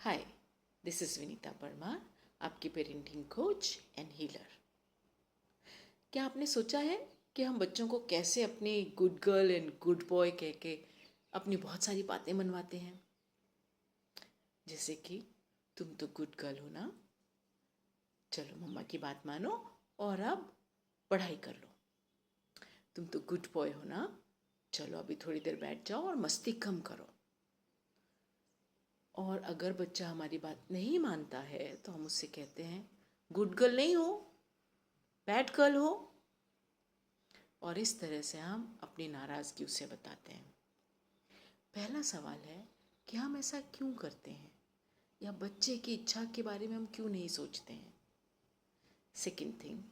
Hi, this is Vinita Parmar, आपकी parenting coach and healer. क्या आपने सोचा है कि हम बच्चों को कैसे अपनी good girl and good boy कह के अपनी बहुत सारी बातें मनवाते हैं? जैसे कि तुम तो गुड गर्ल हो ना, चलो मम्मा की बात मानो और अब पढ़ाई कर लो। तुम तो गुड बॉय हो ना, चलो अभी थोड़ी देर बैठ जाओ और मस्ती कम करो। और अगर बच्चा हमारी बात नहीं मानता है तो हम उससे कहते हैं गुड गर्ल नहीं हो, बैड गर्ल हो। और इस तरह से हम अपनी नाराज़गी उसे बताते हैं। पहला सवाल है कि हम ऐसा क्यों करते हैं, या बच्चे की इच्छा के बारे में हम क्यों नहीं सोचते हैं। सेकंड थिंग,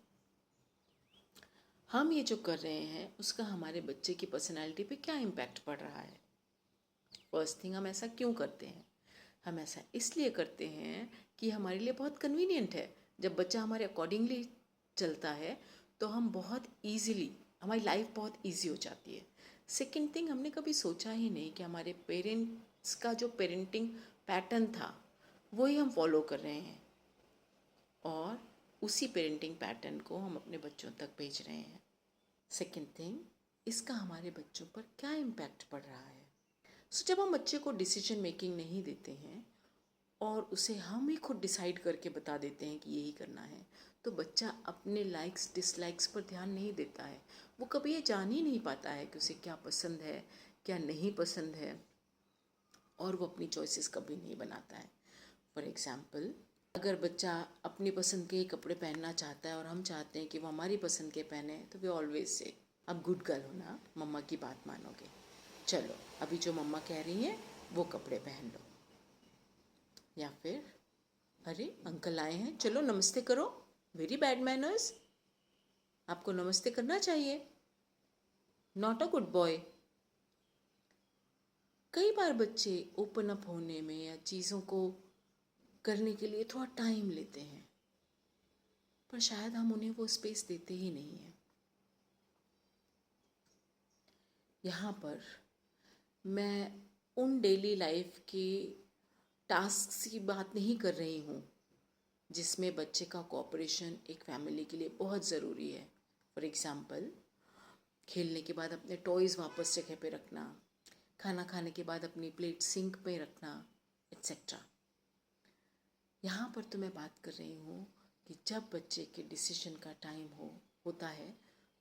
हम ये जो कर रहे हैं उसका हमारे बच्चे की पर्सनैलिटी पे क्या इम्पैक्ट पड़ रहा है। फर्स्ट थिंग, हम ऐसा क्यों करते हैं? हम ऐसा इसलिए करते हैं कि हमारे लिए बहुत कन्वीनियंट है। जब बच्चा हमारे अकॉर्डिंगली चलता है तो हम बहुत ईजीली, हमारी लाइफ बहुत ईजी हो जाती है। सेकंड थिंग, हमने कभी सोचा ही नहीं कि हमारे पेरेंट्स का जो पेरेंटिंग पैटर्न था वही हम फॉलो कर रहे हैं, और उसी पेरेंटिंग पैटर्न को हम अपने बच्चों तक भेज रहे हैं। सेकंड थिंग, इसका हमारे बच्चों पर क्या इम्पैक्ट पड़ रहा है। जब हम बच्चे को डिसीजन मेकिंग नहीं देते हैं और उसे हम ही खुद डिसाइड करके बता देते हैं कि यही करना है, तो बच्चा अपने लाइक्स डिसलाइक्स पर ध्यान नहीं देता है। वो कभी ये जान ही नहीं पाता है कि उसे क्या पसंद है, क्या नहीं पसंद है, और वो अपनी चॉइसेस कभी नहीं बनाता है। फॉर एग्ज़ाम्पल, अगर बच्चा अपनी पसंद के ही कपड़े पहनना चाहता है और हम चाहते हैं कि वो हमारी पसंद के पहने, तो वे ऑलवेज से अब गुड गर्ल हो ना, मम्मा की बात मानोगे, चलो अभी जो मम्मा कह रही हैं वो कपड़े पहन लो। या फिर अरे अंकल आए हैं, चलो नमस्ते करो, वेरी बैड मैनर्स, आपको नमस्ते करना चाहिए, नॉट अ गुड बॉय। कई बार बच्चे ओपन अप होने में या चीज़ों को करने के लिए थोड़ा टाइम लेते हैं, पर शायद हम उन्हें वो स्पेस देते ही नहीं हैं। यहाँ पर मैं उन डेली लाइफ के टास्क की बात नहीं कर रही हूँ जिसमें बच्चे का कोऑपरेशन एक फैमिली के लिए बहुत ज़रूरी है। फॉर एग्ज़ाम्पल, खेलने के बाद अपने टॉयज़ वापस जगह पे रखना, खाना खाने के बाद अपनी प्लेट सिंक पे रखना, एट्सेट्रा। यहाँ पर तो मैं बात कर रही हूँ कि जब बच्चे के डिसीजन का टाइम होता है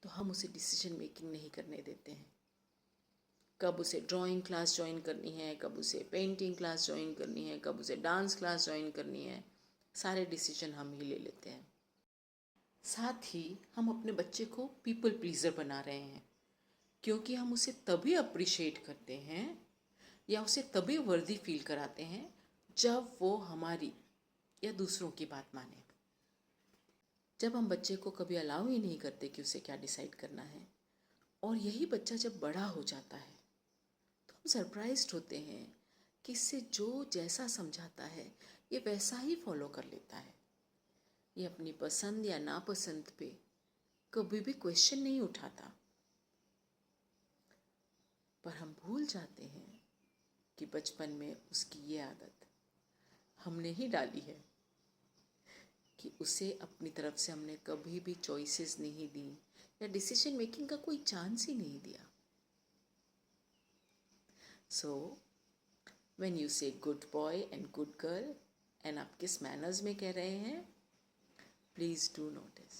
तो हम उसे डिसीजन मेकिंग नहीं करने देते हैं। कब उसे ड्राइंग क्लास ज्वाइन करनी है, कब उसे पेंटिंग क्लास ज्वाइन करनी है, कब उसे डांस क्लास ज्वाइन करनी है, सारे डिसीजन हम ही ले लेते हैं। साथ ही हम अपने बच्चे को पीपल प्लीज़र बना रहे हैं, क्योंकि हम उसे तभी अप्रिशिएट करते हैं या उसे तभी वर्दी फील कराते हैं जब वो हमारी या दूसरों की बात माने। जब हम बच्चे को कभी अलाउ ही नहीं करते कि उसे क्या डिसाइड करना है, और यही बच्चा जब बड़ा हो जाता है तो हम सरप्राइज्ड होते हैं कि इससे जो जैसा समझाता है ये वैसा ही फॉलो कर लेता है। ये अपनी पसंद या नापसंद पे कभी भी क्वेश्चन नहीं उठाता। पर हम भूल जाते हैं कि बचपन में उसकी ये आदत हमने ही डाली है, कि उसे अपनी तरफ से हमने कभी भी चॉइसेस नहीं दी या डिसीजन मेकिंग का कोई चांस ही नहीं दिया। सो व्हेन यू से good boy and good girl and आप किस मैनर्स में कह रहे हैं, प्लीज़ डू नोटिस।